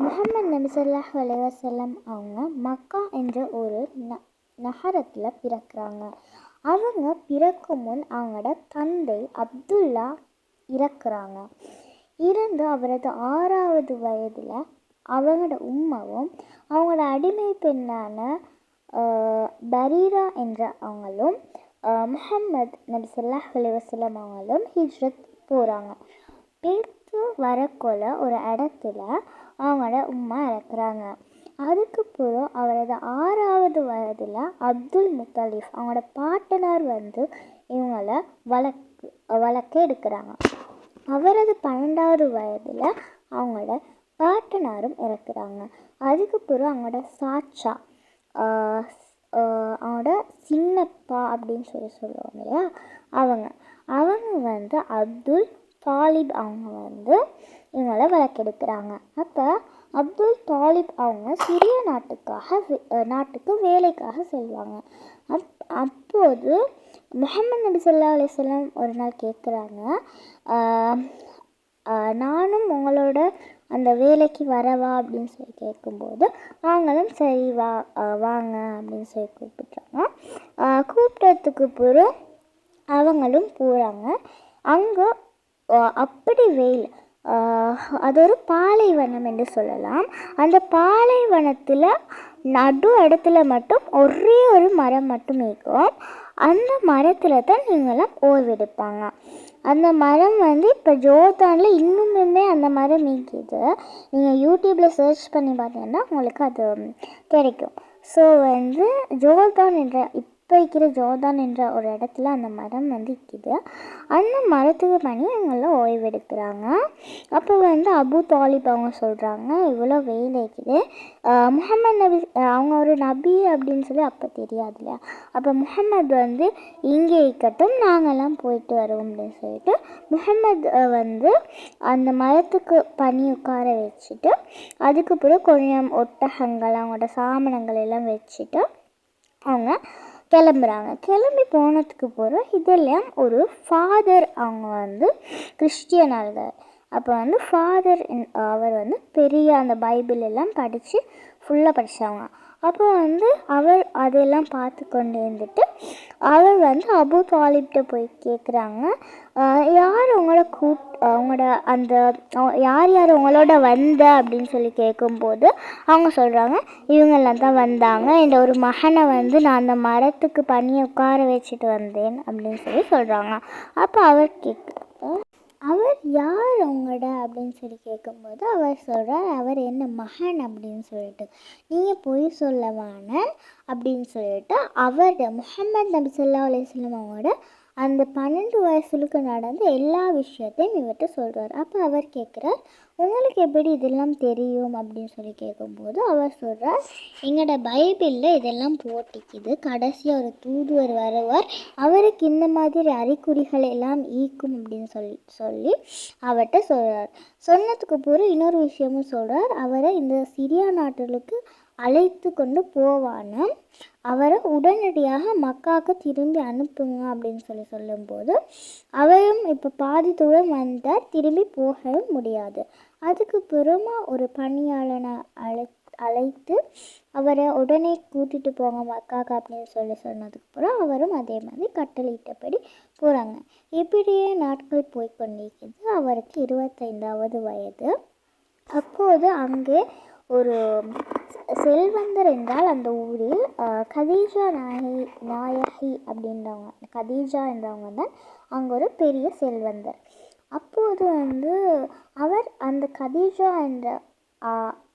முஹம்மது நபி ஸல்லல்லாஹு அலைஹி வஸல்லம் அவங்க மக்கா என்ற ஒரு நகரத்தில் பிறக்கிறாங்க. அவங்க பிறக்கும் முன் அவங்களோட தந்தை அப்துல்லா இறக்குறாங்க. இருந்து அவரது 6வது வயதில் அவங்களோட உம்மாவும் அவங்களோட அடிமை பெண்ணான பரீரா என்ற அவங்களும் முஹம்மது நபி ஸல்லல்லாஹு அலைஹி வஸல்லம் அவங்களும் ஹிஜ்ரத் போகிறாங்க. பேத்து வரக்கொள்ள ஒரு இடத்துல அவங்களோட உம்மா இறக்குறாங்க. அதுக்கப்புறம் அவரது 6வது வயதில் அப்துல் முத்தலிஃப் அவங்களோட பாட்டனார் இவங்களை வளர்க்க எடுக்கிறாங்க. அவரது 12வது வயதில் அவங்களோட பாட்டனாரும் இறக்குறாங்க. அதுக்கப்புறம் அவங்களோட சாச்சா அவங்களோட சின்னப்பா அப்படின்னு சொல்லுவாங்க இல்லையா, அவங்க அப்துல் தாலிப் அவங்க இவங்களை வளர்க்கெடுக்கிறாங்க. அப்போ அப்துல் தாலிப் அவங்க சிறிய நாட்டுக்கு வேலைக்காக செல்வாங்க. அப்போது முஹம்மது நபி ஸல்லல்லாஹு அலைஹி வஸல்லம் ஒரு நாள் கேட்குறாங்க, நானும் உங்களோட அந்த வேலைக்கு வரவா அப்படின்னு சொல்லி கேட்கும்போது அவங்களும் சரி வாங்க அப்படின்னு சொல்லி கூப்பிட்றாங்க. கூப்பிட்டதுக்கு பிறகு அவங்களும் போகிறாங்க. அங்கே அப்படி வெயில், அது ஒரு பாலைவனம் என்று சொல்லலாம். அந்த பாலைவனத்தில் நடு இடத்துல மட்டும் ஒரே ஒரு மரம் மட்டும் இருக்கும். அந்த மரத்தில் தான் நீங்களாம் ஓய்வெடுப்பாங்க. அந்த மரம் இப்போ ஜோர்தானில் இன்னுமே அந்த மரம் நீக்கிது. நீங்கள் யூடியூப்பில் சர்ச் பண்ணி பார்த்தீங்கன்னா உங்களுக்கு அது கிடைக்கும். ஸோ ஜோர்தான் என்ற இப்போ இருக்கிற ஜோர்தான் என்ற ஒரு இடத்துல அந்த மரம் இருக்குது. அந்த மரத்துக்கு பண்ணி இவங்களாம் ஓய்வெடுக்கிறாங்க. அப்போ அபு தாலிப் அவங்க சொல்கிறாங்க, இவ்வளோ வெயில் இருக்குது, முஹம்மது நபி அவங்க ஒரு நபி அப்படின்னு சொல்லி அப்போ தெரியாது இல்லையா, அப்போ முஹம்மது இங்கே இருக்கட்டும், நாங்கள்லாம் போயிட்டு வருவோம் அப்படின்னு சொல்லிட்டு முஹம்மது அந்த மரத்துக்கு பனி உட்கார வச்சுட்டு அதுக்கப்புறம் கொஞ்சம் ஒட்டகங்கள் அவங்களோட சாமானங்கள் எல்லாம் வச்சுட்டு அவங்க கிளம்புறாங்க. கிளம்பி போனதுக்கு பிறகு இதெல்லாம் ஒரு ஃபாதர் அவங்க கிறிஸ்டியன் ஆளுங்க. அப்போ ஃபாதர் அவர் பெரிய அந்த பைபிள் எல்லாம் படித்து ஃபுல்லாக படித்தவங்க. அப்போ அவர் அதெல்லாம் பார்த்து கொண்டு இருந்துட்டு அவர் அபு தாலிப்கிட்ட போய் கேட்குறாங்க, யார் அவங்களோட அந்த யார் உங்களோட அப்படின்னு சொல்லி கேட்கும்போது அவங்க சொல்கிறாங்க, இவங்கெல்லாம் தான் வந்தாங்க, இந்த ஒரு மகனை நான் அந்த மரத்துக்கு பனியை உட்கார வச்சுட்டு வந்தேன் அப்படின்னு சொல்லி சொல்கிறாங்க. அப்போ அவர் அவர் யார் உங்களோட அப்படின்னு சொல்லி கேட்கும்போது அவர் சொல்கிறார், அவர் என்ன மகன் அப்படின்னு சொல்லிட்டு, நீங்கள் பொய் சொல்லவான அப்படின்னு சொல்லிட்டு முஹம்மது நபி ஸல்லல்லாஹு அலைஹி வஸல்லம் அவங்களோட அந்த 12 வயசுக்கு நடந்த எல்லா விஷயத்தையும் இவர்கிட்ட சொல்கிறார். அப்போ அவர் கேட்குறார், உங்களுக்கு எப்படி இதெல்லாம் தெரியும் அப்படின்னு சொல்லி கேட்கும்போது அவர் சொல்கிறார், எங்களோட பைபிளில் இதெல்லாம் போட்டிக்குது, கடைசியாக ஒரு தூதுவர் வருவார், அவருக்கு இந்த மாதிரி அறிகுறிகள் எல்லாம் ஈக்கும் அப்படின்னு சொல்லி அவர்கிட்ட சொல்கிறார். சொன்னதுக்கு பிறகு இன்னொரு விஷயமும் சொல்கிறார், அவரை இந்த சிரியா நாட்டுகளுக்கு அழைத்து கொண்டு போவான, அவரை உடனடியாக மக்காவுக்கு திரும்பி அனுப்புங்க அப்படின்னு சொல்லும்போது அவரும் இப்போ பாதி தூரம் வந்தார், திரும்பி போகவும் முடியாது. அதுக்கு பிறகு ஒரு பணியாளனை அழைத்து அவரை உடனே கூட்டிகிட்டு போங்க மக்காவுக்கு அப்படின்னு சொன்னதுக்கு பிறகு அவரும் அதே மாதிரி கட்டளையிட்டபடி போகிறாங்க. இப்படியே நாட்கள் போய்கொண்டிருக்கிறது. அவருக்கு 25வது வயது. அப்போது அங்கே ஒரு செல்வந்தர் என்றால் அந்த ஊரில் கதீஜா நாயகி அப்படின்றவங்க, கதீஜா என்றவங்க தான் அங்கே ஒரு பெரிய செல்வந்தர். அப்போது அவர் அந்த கதீஜா என்ற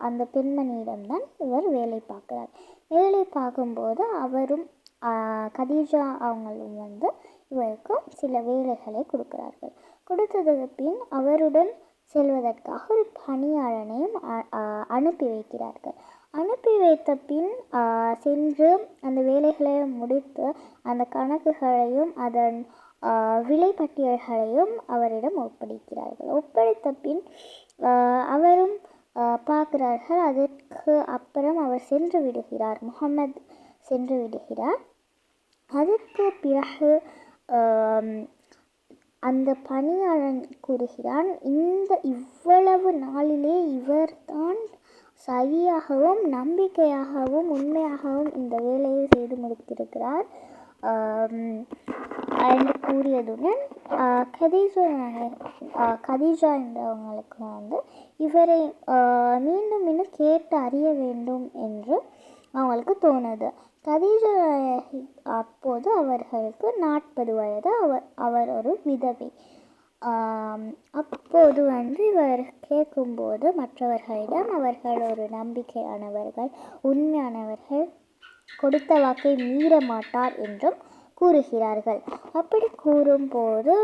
அந்த பெண்மணியிடம்தான் இவர் வேலை பார்க்குறார். வேலை பார்க்கும்போது அவரும் கதீஜா அவங்களும் இவருக்கும் சில வேலைகளை கொடுக்குறார்கள். கொடுத்ததுக்கு பின் அவருடன் செல்வதற்காக ஒரு பணியாளனையும் அனுப்பி வைக்கிறார்கள். அனுப்பி வைத்த பின் சென்று அந்த வேலைகளை முடித்து அந்த கணக்குகளையும் அதன் விலைப்பட்டியல்களையும் அவரிடம் ஒப்படைக்கிறார்கள். ஒப்படைத்த பின் அவரும் பார்க்குறார்கள். அதற்கு அப்புறம் அவர் சென்று விடுகிறார், முஹம்மது சென்று விடுகிறார். அதற்கு பிறகு அந்த பணியாளன் கூறுகிறான், இவ்வளவு நாளிலே இவர்தான் சரியாகவும் நம்பிக்கையாகவும் உண்மையாகவும் இந்த வேலையை செய்து முடித்திருக்கிறார் என்று கூறியதுடன் கதீஜா என்றவங்களுக்கு வந்து இவரை மீண்டும் மீண்டும் கேட்டு அறிய வேண்டும் என்று அவங்களுக்கு தோணுது. கதீஜா அப்போது அவர்களுக்கு 40 வயது. அவர் ஒரு விதவை. அப்போது வந்து இவர் கேட்கும்போது மற்றவர்களிடம் அவர்கள் ஒரு நம்பிக்கையானவர்கள், உண்மையானவர்கள், கொடுத்த வாக்கை மீற மாட்டார் என்றும் கூறுகிறார்கள். அப்படி கூறும்போது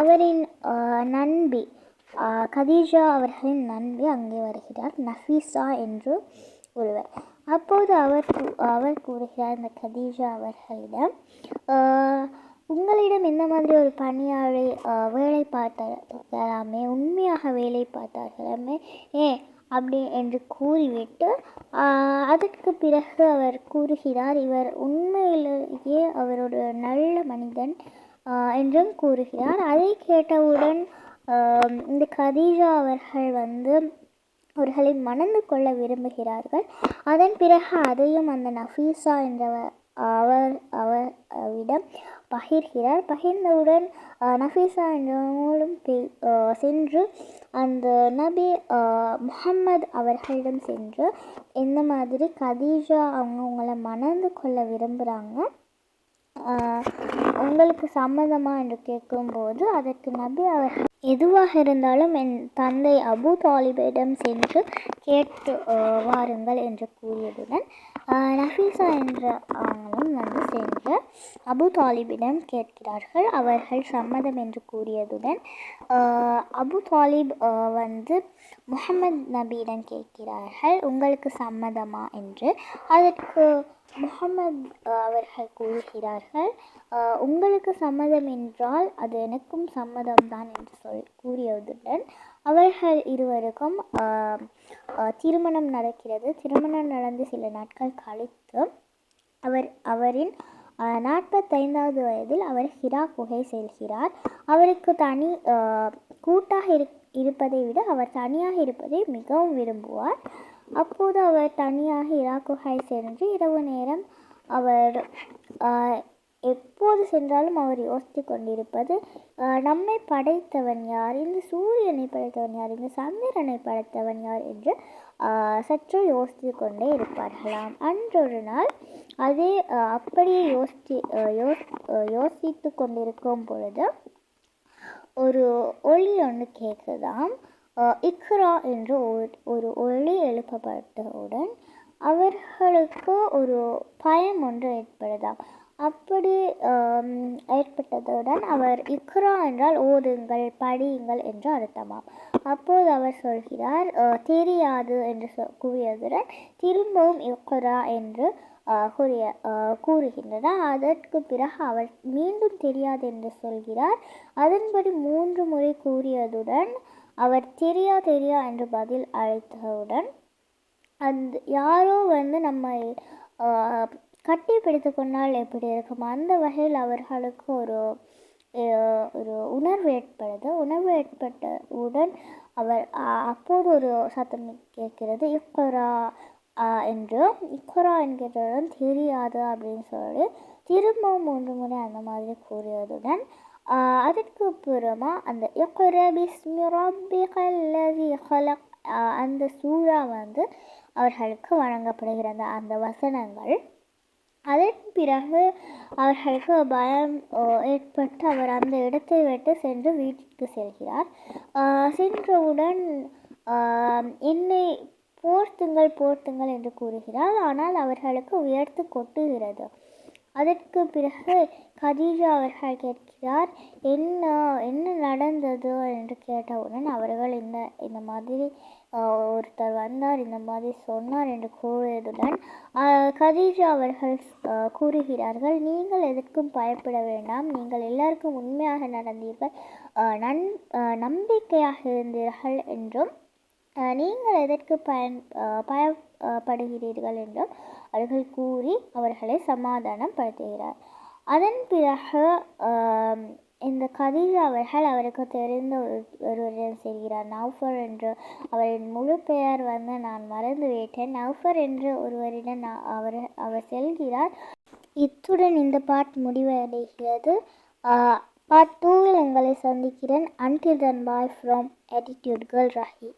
அவரின் நண்பி கதீஜா அவர்களின் நண்பி அங்கே வருகிறார், நஃபீஸா என்று ஒருவர். அப்போது அவர் கூறுகிறார் இந்த கதீஜா அவர்களிடம், உங்களிடம் இந்த மாதிரி ஒரு பணியாளை வேலை பார்த்தார்களாமே, உண்மையாக வேலை பார்த்தார்களாமே அப்படி என்று கூறிவிட்டு அதற்கு பிறகு அவர் கூறுகிறார் இவர் உண்மையிலேயே அவர் ஒரு நல்ல மனிதன் என்றும் கூறுகிறார். அதை கேட்டவுடன் இந்த கதீஜா அவர்கள் வந்து அவர்களை மணந்து கொள்ள விரும்புகிறார்கள். அதன் பிறகு அதையும் அந்த நஃபீஸா என்றவர் அவரிடம் பகிர்கிறார். பகிர்ந்தவுடன் நஃபீஸா என்றவங்களும் சென்று அந்த நபி முஹம்மது அவர்களிடம் சென்று இந்த மாதிரி கதீஜா அவங்கள மணந்து கொள்ள விரும்புகிறாங்க, உங்களுக்கு சம்மதமா என்று கேட்கும்போது அதற்கு நபி அவர்கள் எதுவாக இருந்தாலும் என் தந்தை அபு தாலிபிடம் சென்று கேட்டு வாருங்கள் என்று கூறியதுடன் நஃபீஸா என்ற அவங்களும் வந்து சென்று அபு தாலிபிடம் கேட்கிறார்கள். அவர்கள் சம்மதம் என்று கூறியதுடன் அபு தாலிப் வந்து முஹம்மது நபியிடம் கேட்கிறார்கள் உங்களுக்கு சம்மதமா என்று. அதற்கு முஹம்மது அவர்கள் கூறுகிறார்கள் உங்களுக்கு சம்மதம் என்றால் அது எனக்கும் சம்மதம்தான் என்று கூறியதுடன் அவர்கள் இருவருக்கும் திருமணம் நடக்கிறது. திருமணம் நடந்து சில நாட்கள் கழித்து அவரின் 45வது வயதில் அவர் ஹிரா குகை செல்கிறார். அவருக்கு தனி கூட்டாக இருப்பதை விட அவர் தனியாக இருப்பதை மிகவும் விரும்புவார். அப்போது அவர் தனியாக ஹிரா குகை சென்று இரவு நேரம் அவர் எப்போது சென்றாலும் அவர் யோசித்து கொண்டிருப்பது நம்மை படைத்தவன் யார், இந்த சூரியனை படைத்தவன் யார், இந்த சந்திரனை படைத்தவன் யார் என்று சற்று யோசித்து கொண்டே இருப்பார்களாம். அன்றொரு நாள் அதே அப்படியே யோசித்து கொண்டிருக்கும் பொழுது ஒரு ஒளி ஒன்று கேட்குதாம். இக்ரா என்று ஒரு ஒளி எழுப்பப்பட்டவுடன் அவர்களுக்கு ஒரு பயம் ஒன்று ஏற்படுதாம். அப்படி ஏற்பட்டதுடன் அவர் இக்ரா என்றால் ஓதுங்கள், படியுங்கள் என்று அர்த்தமாம். அப்போது அவர் சொல்கிறார் தெரியாது என்று கூறியதுடன் திரும்பவும் இக்ரா என்று கூறுகின்றனர். அதற்கு பிறகு அவர் மீண்டும் தெரியாது என்று சொல்கிறார். அதன்படி 3 முறை கூறியதுடன் அவர் தெரியா என்று பதில் அழைத்தவுடன் அந்த யாரோ வந்து நம்மை கட்டி பிடித்து கொண்டால் எப்படி இருக்கும் அந்த வகையில் அவர்களுக்கு ஒரு உணர்வு ஏற்படுது. உணர்வு ஏற்பட்டவுடன் அவர் அப்போது ஒரு சத்தம் கேட்கிறது இக்ரா என்று. இக்ரா என்கிறதுடன் தெரியாது அப்படின்னு சொல்லி திரும்பவும் 3 முறை அந்த மாதிரி கூறியதுடன் அதற்கு அப்புறமா அந்த இக்ரா பிஸ்மி ரப்பிகல் லஸீ ஹலக் அந்த சூறா வந்து அவர்களுக்கு வழங்கப்படுகிறது, அந்த வசனங்கள். அதன் பிறகு அவர்களுக்கு பயம் ஏற்பட்டு அவர் அந்த இடத்தை விட்டு சென்று வீட்டிற்கு செல்கிறார். சென்றவுடன் என்னை போர்த்துங்கள் என்று கூறுகிறார். ஆனால் அவர்களுக்கு உயர்த்து கொட்டுகிறது. அதற்கு பிறகு கதீஜா அவர்கள் கேட்கிறார் என்ன நடந்தது என்று கேட்டவுடன் அவர்கள் இந்த மாதிரி ஒருத்தர் வந்தார், இந்த மாதிரி சொன்னார் என்று கூறியதுடன் கதீஜா அவர்கள் கூறுகிறார்கள் நீங்கள் எதற்கும் பயப்பட வேண்டாம், நீங்கள் எல்லாருக்கும் உண்மையாக நடந்தீர்கள், நம்பிக்கையாக இருந்தீர்கள் என்றும் நீங்கள் எதற்கு பயப்படுகிறீர்கள் என்றும் அவர்கள் கூறி அவர்களை சமாதானம் படுத்துகிறார். அதன் பிறகு இந்த கதீஜா அவர்கள் அவருக்கு தெரிந்த ஒருவரிடம் செல்கிறார். நௌஃபர் என்று அவரின் முழு பெயர் நான் மறந்துவிட்டேன். நௌஃபர் என்ற ஒருவரிடம் அவர் செல்கிறார். இத்துடன் இந்த பாட் முடிவடைகிறது. பார்ட் 2ல் உங்களை சந்திக்கிறேன். Until then, bye from Attitude Girl Rahi.